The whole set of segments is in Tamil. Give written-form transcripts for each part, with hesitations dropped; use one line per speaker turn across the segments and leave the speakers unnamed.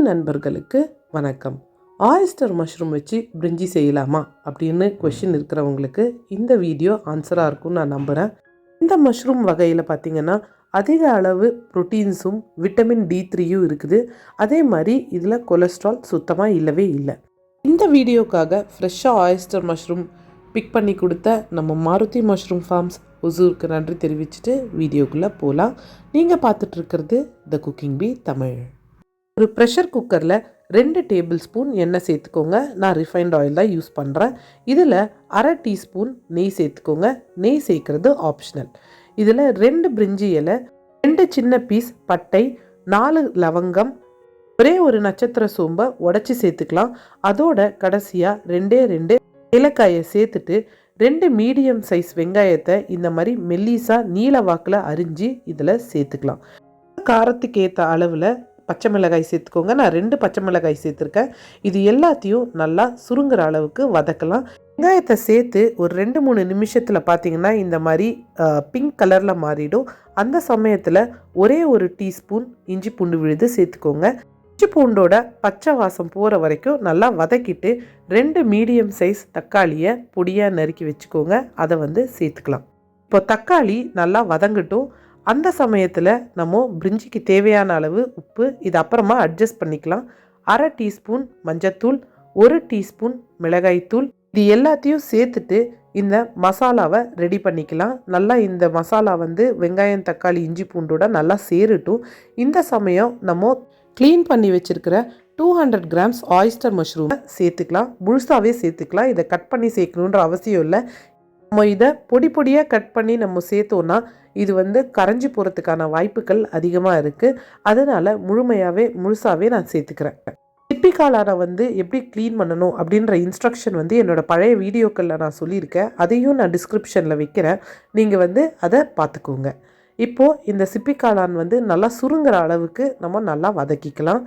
நண்பர்களுக்கு வணக்கம். ஆயிஸ்டர் மஷ்ரூம் வச்சு பிரிஞ்சி செய்யலாமா அப்படின்னு கொஷின் இருக்கிறவங்களுக்கு இந்த வீடியோ ஆன்சராக இருக்கும்னு நான் நம்புகிறேன். இந்த மஷ்ரூம் வகையில் பார்த்திங்கன்னா அதிக அளவு ப்ரோட்டீன்ஸும் விட்டமின் D3யும் இருக்குது. அதே மாதிரி இதில் கொலஸ்ட்ரால் சுத்தமாக இல்லவே இல்லை. இந்த வீடியோக்காக ஃப்ரெஷ்ஷாக ஆயிஸ்டர் மஷ்ரூம் பிக் பண்ணி கொடுத்த நம்ம மாருதி மஷ்ரூம் ஃபார்ம்ஸ் ஒசூருக்கு நன்றி தெரிவிச்சுட்டு வீடியோக்குள்ளே போகலாம். நீங்கள் பார்த்துட்ருக்கிறது த குக்கிங் பி தமிழ். ஒரு ப்ரெஷர் குக்கரில் 2 டேபிள் ஸ்பூன் எண்ணெய் சேர்த்துக்கோங்க. நான் ரிஃபைண்ட் ஆயில் தான் யூஸ் பண்ணுறேன். இதில் அரை டீஸ்பூன் நெய் சேர்த்துக்கோங்க. நெய் சேர்க்குறது ஆப்ஷனல். இதில் 2 பிரிஞ்சி இலை, 2 சின்ன பீஸ் பட்டை, 4 லவங்கம், ஒரே ஒரு நட்சத்திர சோம்பை உடச்சி சேர்த்துக்கலாம். அதோட கடைசியாக 2 ஏலக்காயை சேர்த்துட்டு 2 மீடியம் சைஸ் வெங்காயத்தை இந்த மாதிரி மெல்லிஸாக நீல வாக்கில் அரிஞ்சு இதில் சேர்த்துக்கலாம். காரத்துக்கு ஏற்ற அளவில் பச்சை மிளகாய் சேர்த்துக்கோங்க. நான் 2 பச்சை மிளகாய் சேர்த்துருக்கேன். இது எல்லாத்தையும் நல்லா சுருங்குற அளவுக்கு வதக்கலாம். வெங்காயத்தை சேர்த்து ஒரு 2-3 நிமிஷத்தில் பார்த்தீங்கன்னா இந்த மாதிரி பிங்க் கலரில் மாறிடும். அந்த சமயத்தில் ஒரே ஒரு டீஸ்பூன் இஞ்சி பூண்டு விழுது சேர்த்துக்கோங்க. இஞ்சி பூண்டோட பச்சை வாசம் போகிற வரைக்கும் நல்லா வதக்கிட்டு 2 மீடியம் சைஸ் தக்காளியை பொடியாக நறுக்கி வச்சுக்கோங்க. அதை சேர்த்துக்கலாம். இப்போ தக்காளி நல்லா வதங்கட்டும். அந்த சமயத்தில் நம்ம பிரிஞ்சிக்கு தேவையான அளவு உப்பு இது அப்புறமா அட்ஜஸ்ட் பண்ணிக்கலாம். அரை டீஸ்பூன் மஞ்சத்தூள், 1 டீஸ்பூன் மிளகாய்த்தூள், இது எல்லாத்தையும் சேர்த்துட்டு இந்த மசாலாவை ரெடி பண்ணிக்கலாம். நல்லா இந்த மசாலா வெங்காயம் தக்காளி இஞ்சி பூண்டோட நல்லா சேரட்டும். இந்த சமயம் நம்ம க்ளீன் பண்ணி வச்சுருக்கிற 200 கிராம்ஸ் ஆயிஸ்டர் மஷ்ரூமை சேர்த்துக்கலாம். முழுசாகவே சேர்த்துக்கலாம். இதை கட் பண்ணி சேர்க்கணுன்ற அவசியம் இல்லை. நம்ம இதை பொடியாக கட் பண்ணி நம்ம சேர்த்தோன்னா இது கரைஞ்சி போகிறதுக்கான வாய்ப்புகள் அதிகமாக இருக்குது. அதனால் முழுசாகவே நான் சேர்த்துக்கிறேன். சிப்பி காளானை எப்படி க்ளீன் பண்ணணும் அப்படின்ற இன்ஸ்ட்ரக்ஷன் என்னோடய பழைய வீடியோக்களில் நான் சொல்லியிருக்கேன். அதையும் நான் டிஸ்கிரிப்ஷனில் வைக்கிறேன். நீங்கள் அதை பார்த்துக்கோங்க. இப்போது இந்த சிப்பி காளான் நல்லா சுருங்குற அளவுக்கு நம்ம நல்லா வதக்கிக்கலாம்.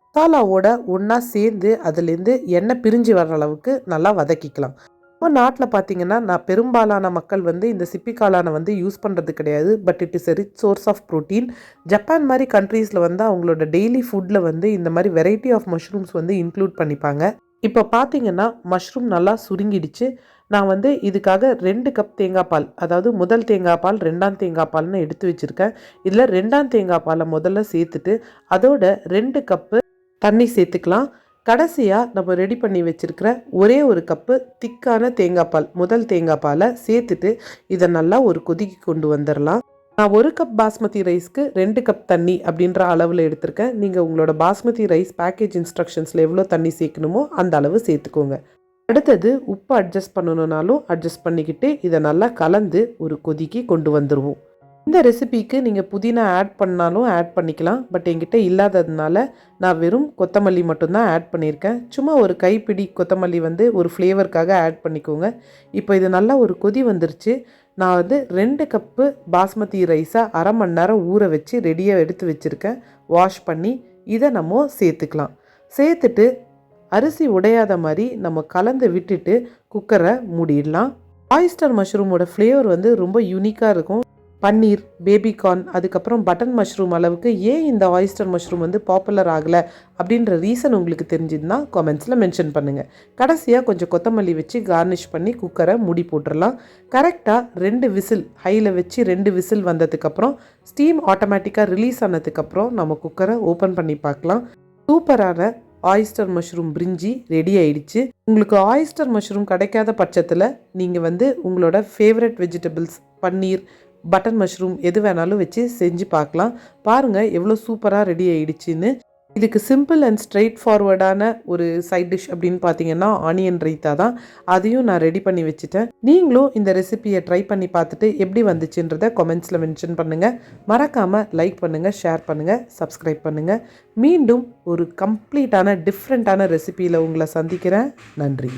மசாலாவோட ஒன்றா சேர்ந்து அதுலேருந்து எண்ணெய் பிரிஞ்சு வர்ற அளவுக்கு நல்லா வதக்கிக்கலாம். நம்ம நாட்டில் பார்த்திங்கன்னா நான் பெரும்பாலான மக்கள் இந்த சிப்பி காளானை யூஸ் பண்ணுறது கிடையாது. But it is a rich source of protein. Japan மாதிரி கண்ட்ரீஸில் அவங்களோட டெய்லி ஃபுட்டில் இந்த மாதிரி வெரைட்டி ஆஃப் மஷ்ரூம்ஸ் இன்க்ளூட் பண்ணிப்பாங்க. இப்போ பார்த்திங்கன்னா மஷ்ரூம் நல்லா சுருங்கிடுச்சு. நான் இதுக்காக 2 கப் தேங்காய் பால், அதாவது முதல் தேங்காய் பால் 2ஆம் தேங்காய் பால்னு எடுத்து வச்சுருக்கேன். இதில் 2ஆம் தேங்காய் பாலை முதல்ல சேர்த்துட்டு அதோட 2 கப்பு தண்ணி சேர்த்துக்கலாம். கடைசியாக நம்ம ரெடி பண்ணி வச்சுருக்கிற ஒரே ஒரு கப்பு திக்கான தேங்காய் பால், முதல் தேங்காய் பாலை சேர்த்துட்டு இதை நல்லா ஒரு கொதிக்கு கொண்டு வந்துடலாம். நான் 1 கப் பாஸ்மதி ரைஸ்க்கு 2 கப் தண்ணி அப்படின்ற அளவில் எடுத்திருக்கேன். நீங்கள் உங்களோட பாஸ்மதி ரைஸ் பேக்கேஜ் இன்ஸ்ட்ரக்ஷன்ஸில் எவ்வளோ தண்ணி சேர்க்கணுமோ அந்த அளவு சேர்த்துக்கோங்க. அடுத்தது உப்பு அட்ஜஸ்ட் பண்ணணுன்னாலும் அட்ஜஸ்ட் பண்ணிக்கிட்டு இதை நல்லா கலந்து ஒரு கொதிக்கு கொண்டு வந்துடுவோம். இந்த ரெசிபிக்கு நீங்கள் புதினா ஆட் பண்ணாலும் ஆட் பண்ணிக்கலாம். பட் என்கிட்ட இல்லாததுனால நான் வெறும் கொத்தமல்லி மட்டும்தான் ஆட் பண்ணியிருக்கேன். சும்மா ஒரு கைப்பிடி கொத்தமல்லி ஒரு ஃப்ளேவருக்காக ஆட் பண்ணிக்கோங்க. இப்போ இது நல்லா ஒரு கொதி வந்துருச்சு. நான் 2 கப்பு பாஸ்மதி ரைஸை அரை மணி நேரம் ஊற வச்சு ரெடியாக எடுத்து வச்சுருக்கேன். வாஷ் பண்ணி இதை நம்ம சேர்த்துக்கலாம். சேர்த்துட்டு அரிசி உடையாத மாதிரி நம்ம கலந்து விட்டுட்டு குக்கரை மூடிடலாம். ஆயிஸ்டர் மஷ்ரூமோட ஃப்ளேவர் ரொம்ப யூனிக்காக இருக்கும். பன்னீர், பேபிகார்ன், அதுக்கப்புறம் பட்டன் மஷ்ரூம் அளவுக்கு ஏன் இந்த ஆயிஸ்டர் மஷ்ரூம் பாப்புலர் ஆகலை அப்படின்ற ரீசன் உங்களுக்கு தெரிஞ்சுதுன்னா கமெண்ட்ஸில் மென்ஷன் பண்ணுங்கள். கடைசியாக கொஞ்சம் கொத்தமல்லி வச்சு கார்னிஷ் பண்ணி குக்கரை மூடி போட்டுடலாம். கரெக்டாக 2 விசில் ஹையில் வச்சு 2 விசில் வந்ததுக்கப்புறம் ஸ்டீம் ஆட்டோமேட்டிக்காக ரிலீஸ் ஆனதுக்கப்புறம் நம்ம குக்கரை ஓப்பன் பண்ணி பார்க்கலாம். சூப்பரான ஆயிஸ்டர் மஷ்ரூம் பிரிஞ்சி ரெடி ஆயிடுச்சு. உங்களுக்கு ஆயிஸ்டர் மஷ்ரூம் கிடைக்காத பட்சத்தில் நீங்கள் உங்களோட ஃபேவரட் வெஜிடபிள்ஸ், பன்னீர், பட்டன் மஷ்ரூம் எது வேணாலும் வச்சு செஞ்சு பார்க்கலாம். பாருங்கள் எவ்வளோ சூப்பராக ரெடி ஆகிடுச்சின்னு. இதுக்கு சிம்பிள் அண்ட் ஸ்ட்ரெயிட் ஃபார்வர்டான ஒரு சைட் டிஷ் அப்படின்னு பார்த்தீங்கன்னா ஆனியன் ரைத்தா தான். அதையும் நான் ரெடி பண்ணி வச்சுட்டேன். நீங்களும் இந்த ரெசிபியை ட்ரை பண்ணி பார்த்துட்டு எப்படி வந்துச்சுன்றதை கமெண்ட்ஸில் மென்ஷன் பண்ணுங்கள். மறக்காமல் லைக் பண்ணுங்கள், ஷேர் பண்ணுங்கள், சப்ஸ்கிரைப் பண்ணுங்கள். மீண்டும் ஒரு கம்ப்ளீட்டான டிஃப்ரெண்ட்டான ரெசிபியில் உங்களை சந்திக்கிறேன். நன்றி.